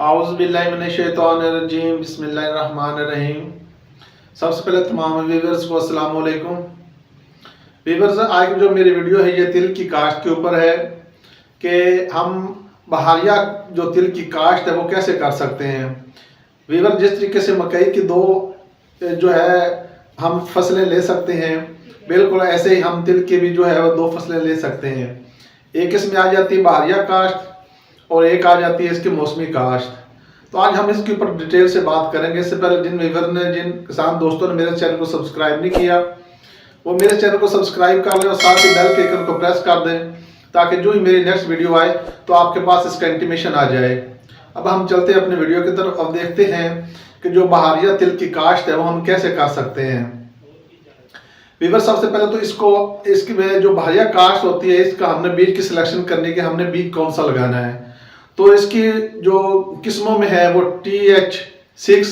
आउज़ुबिल्लाहिमिनश्शैतानिर्रजीम बिस्मिल्लाहिर्रहमानिर्रहीम। सबसे पहले तमाम व्यूअर्स को अस्सलाम वालेकुम। व्यूअर्स, आज जो मेरी वीडियो है ये तिल की काश्त के ऊपर है कि हम बहारिया जो तिल की काश्त है वो कैसे कर सकते हैं। व्यूअर्स, जिस तरीके से मकई की दो जो है हम फसलें ले सकते हैं, बिल्कुल ऐसे ही हम तिल की भी जो है वो दो फसलें ले सकते हैं। एक इसमें आ जाती है बहारिया काश्त और एक आ जाती है इसकी मौसमी काश्त। तो आज हम इसके ऊपर डिटेल से बात करेंगे। इससे पहले जिन किसान दोस्तों ने मेरे चैनल को सब्सक्राइब नहीं किया वो मेरे चैनल को सब्सक्राइब कर लें और साथ ही बेल के आइकन को प्रेस कर दें ताकि जो ही मेरी नेक्स्ट वीडियो आए तो आपके पास इसका इंटीमेशन आ जाए। अब हम चलते हैं अपने वीडियो की तरफ। अब देखते हैं कि जो बहारिया तिल की काश्त है वो हम कैसे कर सकते हैं। वीवर, सबसे पहले तो इसकी जो बहारिया काश्त होती है इसका हमने बीज की सिलेक्शन करने के हमने बीज कौन सा लगाना है। तो इसकी जो किस्मों में है वो TH6,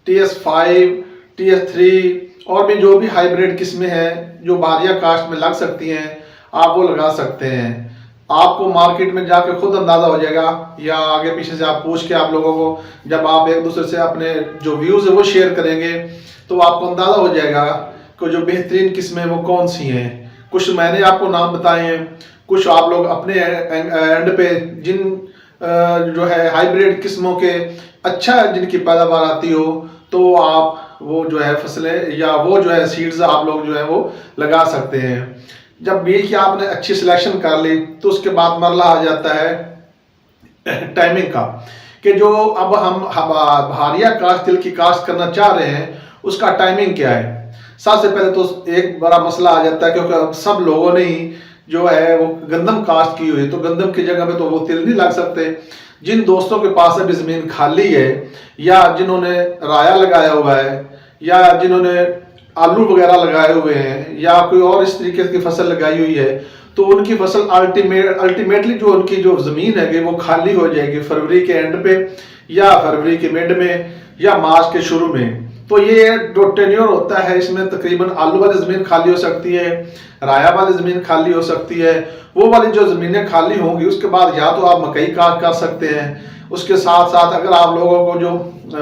TS5, TS3 और भी जो भी हाइब्रिड किस्में हैं जो बहारिया काश्त में लग सकती हैं आप वो लगा सकते हैं। आपको मार्केट में जाके खुद अंदाज़ा हो जाएगा या आगे पीछे से आप पूछ के आप लोगों को जब आप एक दूसरे से अपने जो व्यूज़ है वो शेयर करेंगे तो आपको अंदाज़ा हो जाएगा कि जो बेहतरीन किस्में वो कौन सी हैं। कुछ मैंने आपको नाम बताए हैं, कुछ आप लोग अपने एंड पे जिन जो है हाइब्रिड किस्मों के अच्छा जिनकी पैदावार आती हो तो आप वो जो है फसलें या वो जो है सीड्स आप लोग जो है वो लगा सकते हैं। जब बीज की आपने अच्छी सिलेक्शन कर ली तो उसके बाद मरला आ जाता है टाइमिंग का कि जो अब हम बहारिया काश्त तिल की काश्त करना चाह रहे हैं उसका टाइमिंग क्या है। सबसे पहले तो एक बड़ा मसला आ जाता है क्योंकि सब लोगों ने ही जो है वो गंदम काश्त की हुई, तो गंदम की जगह पे तो वो तिल नहीं लग सकते। जिन दोस्तों के पास अभी ज़मीन खाली है या जिन्होंने राया लगाया हुआ है या जिन्होंने आलू वगैरह लगाए हुए हैं या कोई और इस तरीके की फसल लगाई हुई है तो उनकी फसल अल्टीमेटली जो उनकी जो ज़मीन है वो खाली हो जाएगी फरवरी के एंड पे या फरवरी के मिड में या मार्च के शुरू में। तो ये जो टेन्योर होता है इसमें तकरीबन आलू वाली ज़मीन खाली हो सकती है, राया वाली ज़मीन खाली हो सकती है। वो वाली जो ज़मीनें खाली होंगी उसके बाद या तो आप मकई काश्त कर सकते हैं। उसके साथ साथ अगर आप लोगों को जो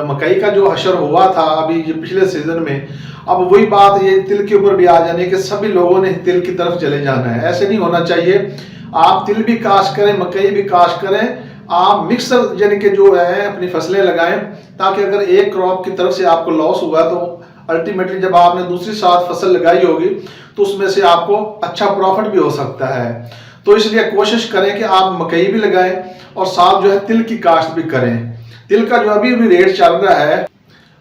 मकई का जो हशर हुआ था अभी ये पिछले सीज़न में, अब वही बात ये तिल के ऊपर भी आ जानी है कि सभी लोगों ने तिल की तरफ चले जाना है। ऐसे नहीं होना चाहिए। आप तिल भी काश्त करें, मकई भी काश्त करें, आप मिक्सर यानी कि जो है अपनी फसलें लगाएं ताकि अगर एक क्रॉप की तरफ से आपको लॉस हुआ तो अल्टीमेटली जब आपने दूसरी साथ फसल लगाई होगी तो उसमें से आपको अच्छा प्रॉफिट भी हो सकता है। तो इसलिए कोशिश करें कि आप मकई भी लगाएं और साथ जो है तिल की काश्त भी करें। तिल का जो अभी रेट चल रहा है,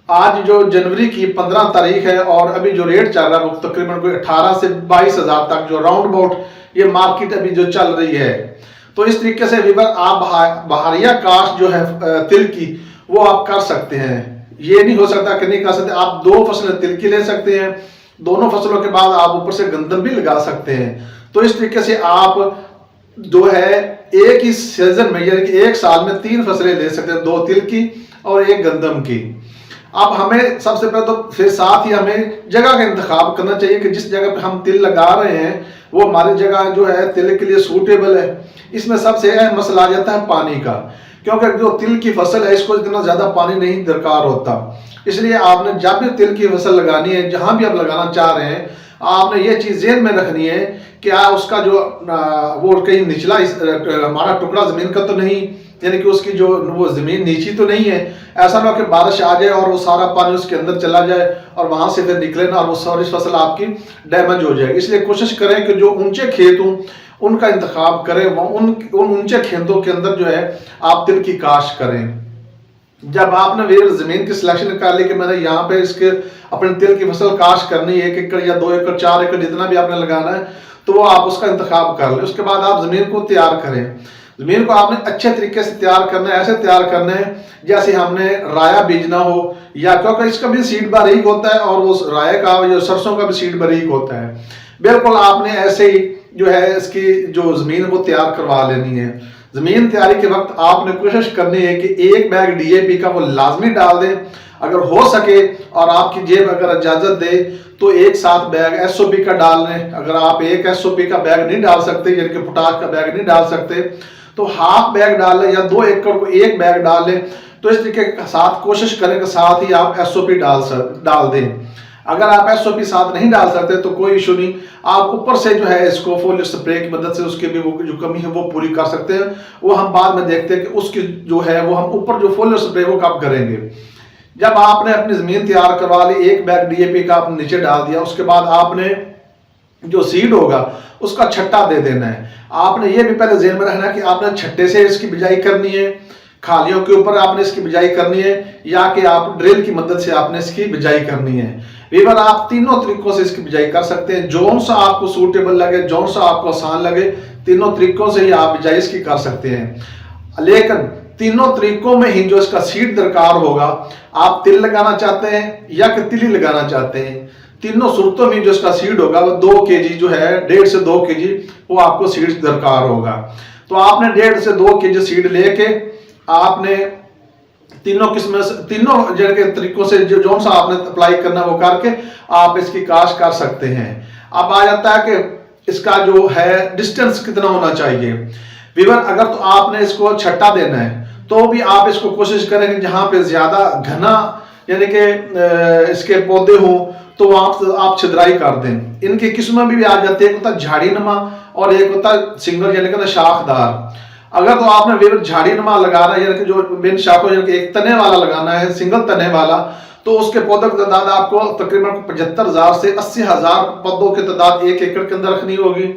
आज जो जनवरी की 15 तारीख है और अभी जो रेट चल रहा है वो तकरीबन कोई 18 से 22 हज़ार तक जो राउंड अबाउट ये मार्केट अभी जो चल रही है। तो इस तरीके से वीवर आप बहारिया काश्त जो है तिल की वो आप कर सकते हैं। ये नहीं हो सकता कि नहीं कर सकते। आप दो फसलें तिल की ले सकते हैं, दोनों फसलों के बाद आप ऊपर से गंदम भी लगा सकते हैं। तो इस तरीके से आप जो है एक ही सीजन में यानी कि एक साल में 3 फसलें ले सकते हैं, 2 तिल की और 1 गंदम की। अब हमें सबसे पहले तो फिर साथ ही हमें जगह का इंतखाब करना चाहिए कि जिस जगह पे हम तिल लगा रहे हैं वो हमारी जगह जो है तिल के लिए सूटेबल है। इसमें सबसे अहम मसला आ जाता है पानी का, क्योंकि जो तिल की फसल है इसको इतना ज़्यादा पानी नहीं दरकार होता। इसलिए आपने जब भी तिल की फसल लगानी है, जहाँ भी आप लगाना चाह रहे हैं, आपने ये चीज़ ज़हन में रखनी है कि उसका जो वो कहीं निचला हमारा टुकड़ा ज़मीन का तो नहीं, यानी कि उसकी जो वो ज़मीन नीची तो नहीं है। ऐसा ना हो कि बारिश आ जाए और वो सारा पानी उसके अंदर चला जाए और वहाँ से फिर निकले ना और वो सारी फसल आपकी डैमेज हो जाएगी। इसलिए कोशिश करें कि जो ऊंचे खेत हों उनका इंतखाब करें, उन ऊंचे खेतों के अंदर जो है आप तिल की काश्त करें। जब आपने फिर ज़मीन की सिलेक्शन कर ली कि मैंने यहाँ पे इसके अपने तिल की फसल काश्त करनी है 1 एकड़ या 2 एकड़ 4 एकड़ जितना भी आपने लगाना है तो वो आप उसका इंतखाब कर लें। उसके बाद आप ज़मीन को तैयार करें। ज़मीन को आपने अच्छे तरीके से तैयार करना है, ऐसे तैयार करना है जैसे हमने राया बीजना हो, या क्योंकि इसका भी सीड बारीक होता है और वो राया का जो सरसों का भी सीड बारीक होता है। बिल्कुल आपने ऐसे ही जो है इसकी जो ज़मीन वो तैयार करवा लेनी है। ज़मीन तैयारी के वक्त आपने कोशिश करनी है कि 1 बैग DAP का वो लाजमी डाल दें, अगर हो सके और आपकी जेब अगर इजाज़त दे तो 1 बैग SOP का डाल लें। अगर आप 1 SOP का बैग नहीं डाल सकते यानी कि पोटाश का बैग नहीं डाल सकते तो हाफ बैग डाल लें या 2 एकड़ को 1 बैग डाल लें। तो इस तरीके के साथ कोशिश करें कि साथ ही आप एसओपी डाल दें। अगर आप एसओपी साथ नहीं डाल सकते तो कोई इशू नहीं, आप ऊपर से जो है इसको फोलियर स्प्रे की मदद से उसकी भी वो जो कमी है वो पूरी कर सकते हैं। वो हम बाद में देखते हैं कि उसकी जो है वो हम ऊपर जो फोलियर स्प्रे वो कब करेंगे। जब आपने अपनी जमीन तैयार करवा ली, 1 बैग डीएपी का आपने नीचे डाल दिया, उसके बाद आपने जो सीड होगा उसका छट्टा दे देना है। आपने ये भी पहले ज़हन में रखना कि आपने छट्टे से इसकी बिजाई करनी है, खालियों के ऊपर आपने इसकी बिजाई करनी है, या कि आप ड्रिल की मदद से आपने इसकी बिजाई करनी है। वीवर आप तीनों तरीकों से इसकी बिजाई कर सकते हैं, जौन सा आपको सूटेबल लगे, जौन सा आपको आसान लगे, तीनों तरीकों से ही आप बिजाई इसकी कर सकते हैं। लेकिन तीनों तरीकों में ही जो इसका सीड दरकार होगा, आप तिल लगाना चाहते हैं या कि तिली लगाना चाहते हैं, तीनों सूरतों में जो इसका सीड होगा वो 2 केजी जो है, 1.5 से 2 केजी वो आपको सीड दरकार होगा। तो आपने 1.5 से 2 केजी सीड लेके आपने तीनों किस्म तीनों जगह तरीकों से जो जौन सा आपने अप्लाई करना वो करके आप इसकी काश्त कर सकते हैं। अब आ जाता है कि इसका जो है डिस्टेंस कितना होना चाहिए। वीवर अगर तो आपने इसको छट्टा देना है तो भी आप इसको कोशिश करें कि जहां पे ज्यादा घना यानी कि इसके पौधे हों तो आप छिद्राई कर दें। इनकी किस्में भी आ जाती है, एक होता झाड़ी नुमा और एक होता सिंगल यानी कि शाखदार। अगर तो आपने वीवर झाड़ी नुमा लगाना है, यानी कि जो मेन शाख हो, यानी कि एक तने वाला लगाना है, सिंगल तने वाला, तो उसके पौधों की तादाद आपको तकरीबन 75,000 से 80,000 पौधों की तादाद 1 एकड़ के अंदर रखनी होगी।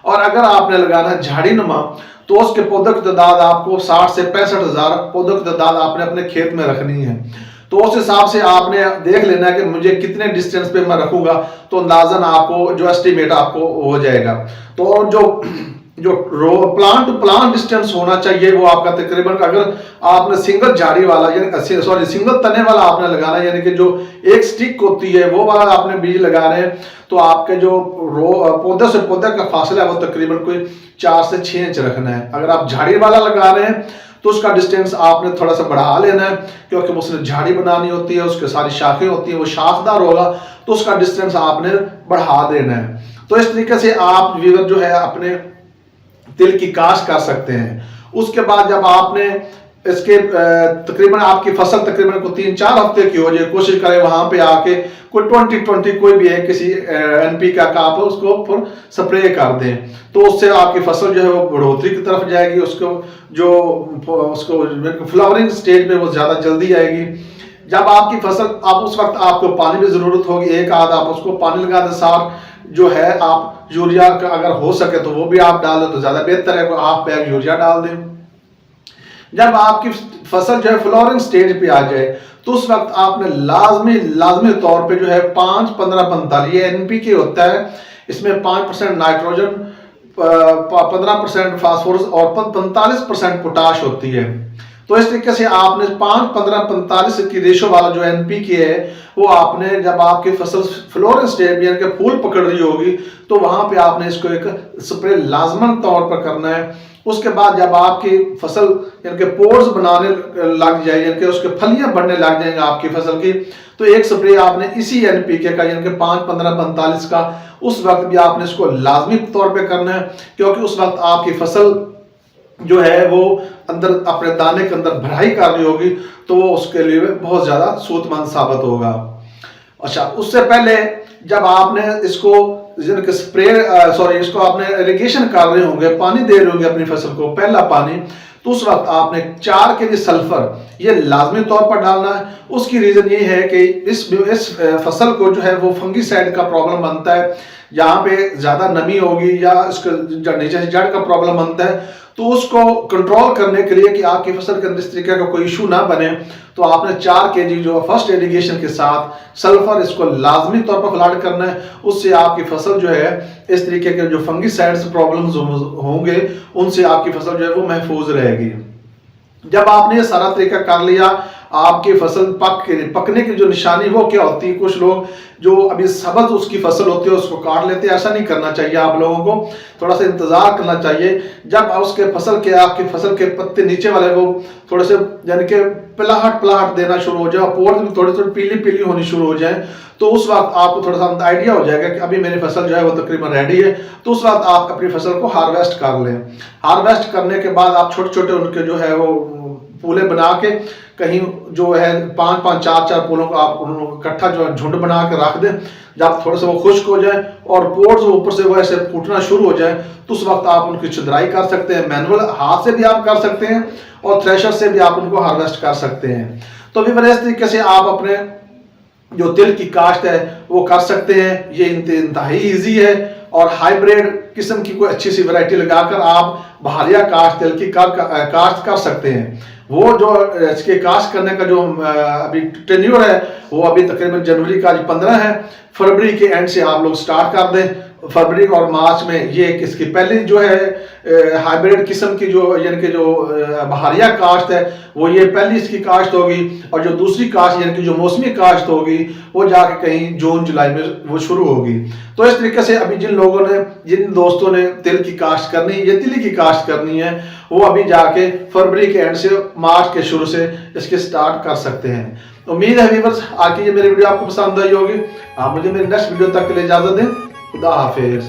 और अगर आपने लगाना है झाड़ी नुमा तो उसके पौधों की तादाद आपको 60 से 65,000 पौधों की तादाद आपने अपने खेत में रखनी है। तो उस हिसाब से आपने देख लेना है कि मुझे कितने डिस्टेंस पे मैं रखूंगा, तो अंदाजन आपको जो एस्टिमेट आपको हो जाएगा। तो जो प्लांट टू प्लांट डिस्टेंस होना चाहिए वो आपका तकरीबन, अगर आपने सिंगल झाड़ी वाला यानी सिंगल तने वाला आपने लगाना है, यानी कि जो एक स्टिक होती है वो वाला आपने बीज लगा रहे हैं, तो आपके जो पौधे से पौधे का फासला है वो तकरीबन कोई 4 से 6 इंच रखना है। अगर आप झाड़ी वाला लगा रहे हैं तो उसका डिस्टेंस आपने थोड़ा सा बढ़ा लेना है, क्योंकि उसने झाड़ी बनानी होती है, उसके सारी शाखें होती हैं, वो शाखदार होगा तो उसका डिस्टेंस आपने बढ़ा देना है। तो इस तरीके से आप वीवर जो है अपने तिल की काश्त कर सकते हैं। उसके बाद जब आपने इसके तकरीबन आपकी फसल तकरीबन को 3-4 हफ्ते की हो जाए, कोशिश करें वहां पे आके कोई 2020 कोई भी है किसी एनपी का आप उसको फिर स्प्रे कर दें, तो उससे आपकी फसल जो है वो बढ़ोतरी की तरफ जाएगी, उसको फ्लावरिंग स्टेज में वो ज्यादा जल्दी आएगी। जब आपकी फसल आप उस वक्त आपको पानी की जरूरत होगी, एक आध आप उसको पानी लगा दें, सार जो है आप यूरिया का अगर हो सके तो वो भी आप डाल दें तो ज्यादा बेहतर है, हाफ बैग यूरिया डाल दें। जब आपकी फसल जो है फ्लोरिंग स्टेज पे आ जाए तो उस वक्त आपने लाजमी तौर पे जो है 5-15-45 ये एनपीके होता है, इसमें 5% नाइट्रोजन, 15% फास्फोरस और 45% पोटाश होती है। तो इस तरीके से आपने 5-15-45 की रेशो वाला जो एनपीके है वो आपने जब आपकी फसल फ्लोरिंग स्टेज यानी कि फूल पकड़ रही होगी तो वहां पे आपने इसको एक स्प्रे लाजमन तौर पर करना है। उसके बाद जब आपकी फसल यानी कि पोर्स बनाने लग जाए, यानी कि उसके फलियां बढ़ने लग जाएंगे आपकी फसल की, तो एक स्प्रे आपने इसी एनपीके का यानी कि 5-15-45 का उस वक्त भी आपने इसको लाजमी तौर पे करना है, क्योंकि उस वक्त आपकी फसल जो है वो अंदर अपने दाने के अंदर भराई कर रही होगी, तो वो उसके लिए बहुत ज्यादा सूतमंद साबित होगा। अच्छा, उससे पहले जब आपने इसको इसको आपने इरिगेशन कर रहे होंगे, पानी दे रहे होंगे अपनी फसल को पहला पानी, तो उस वक्त आपने 4 केजी सल्फर ये लाजमी तौर पर डालना है। उसकी रीजन ये है कि इस फसल को जो है वो फंगीसाइड का प्रॉब्लम बनता है, जहां पे ज्यादा नमी होगी या इसका नीचे से जड़ का प्रॉब्लम बनता है, तो उसको कंट्रोल करने के लिए कि आपकी फसल के अंदर इस तरीके का कोई इशू ना बने, तो आपने 4 केजी जो फर्स्ट इरिगेशन के साथ सल्फर इसको लाजमी तौर पर फ्लड करना है। उससे आपकी फसल जो है इस तरीके के जो फंगीसाइड्स प्रॉब्लम्स होंगे उनसे आपकी फसल जो है वो महफूज रहेगी। जब आपने ये सारा तरीका कर लिया, आपकी फसल पकने की जो निशानी वो क्या होती है, कुछ लोग जो अभी सबज उसकी फसल होती है उसको काट लेते हैं, ऐसा नहीं करना चाहिए। आप लोगों को थोड़ा सा इंतजार करना चाहिए। जब उसके आपकी फसल के पत्ते नीचे वाले वो थोड़े से यानी कि पलाहट देना शुरू हो जाए, पोर्स भी थोड़ी पीली होनी शुरू हो जाए, तो उस वक्त आपको थोड़ा सा आइडिया हो जाएगा कि अभी मेरी फसल जो है वो तकरीबन रेडी है। तो उस वक्त आप अपनी फसल को हार्वेस्ट कर लें। हार्वेस्ट करने के बाद आप छोटे छोटे उनके जो है वो पूले बना के कहीं जो है 5-5 4-4 पूलों को आप इकट्ठा जो है झुंड बना के रख दें। जब थोड़ा सा वो खुश्क हो जाए और पोर्स ऊपर से वो ऐसे फूटना शुरू हो जाए तो उस वक्त आप उनकी छिद्राई कर सकते हैं। मैनुअल हाथ से भी आप कर सकते हैं और थ्रेशर से भी आप उनको हार्वेस्ट कर सकते हैं। तो भी इस तरीके से आप अपने जो तिल की काश्त है वो कर सकते हैं। ये इंतहाई ईजी है और हाइब्रिड किस्म की कोई अच्छी सी वैरायटी लगाकर आप बहारिया काश्त तिल की काश्त कर सकते हैं। वो जो इसके काश्त करने का जो अभी टेन्योर है वो अभी तकरीबन जनवरी का 15 है, फरवरी के एंड से आप लोग स्टार्ट कर दें। फरवरी और मार्च में ये इसकी पहली जो है हाइब्रिड किस्म की जो यानी कि जो बहारिया काश्त है वो ये पहली इसकी काश्त होगी और जो दूसरी काश्त यानी कि जो मौसमी काश्त होगी वो जाके कहीं जून जुलाई में वो शुरू होगी। तो इस तरीके से अभी जिन दोस्तों ने तिल की काश्त करनी या तिली की काश्त करनी है वो अभी जाके फरवरी के एंड से मार्च के शुरू से इसके स्टार्ट कर सकते हैं। उम्मीद है व्यूअर्स आज की ये मेरी वीडियो आपको पसंद आई होगी। आप मुझे मेरी नेक्स्ट वीडियो तक के लिए इजाजत दें। खुदा हाफिज।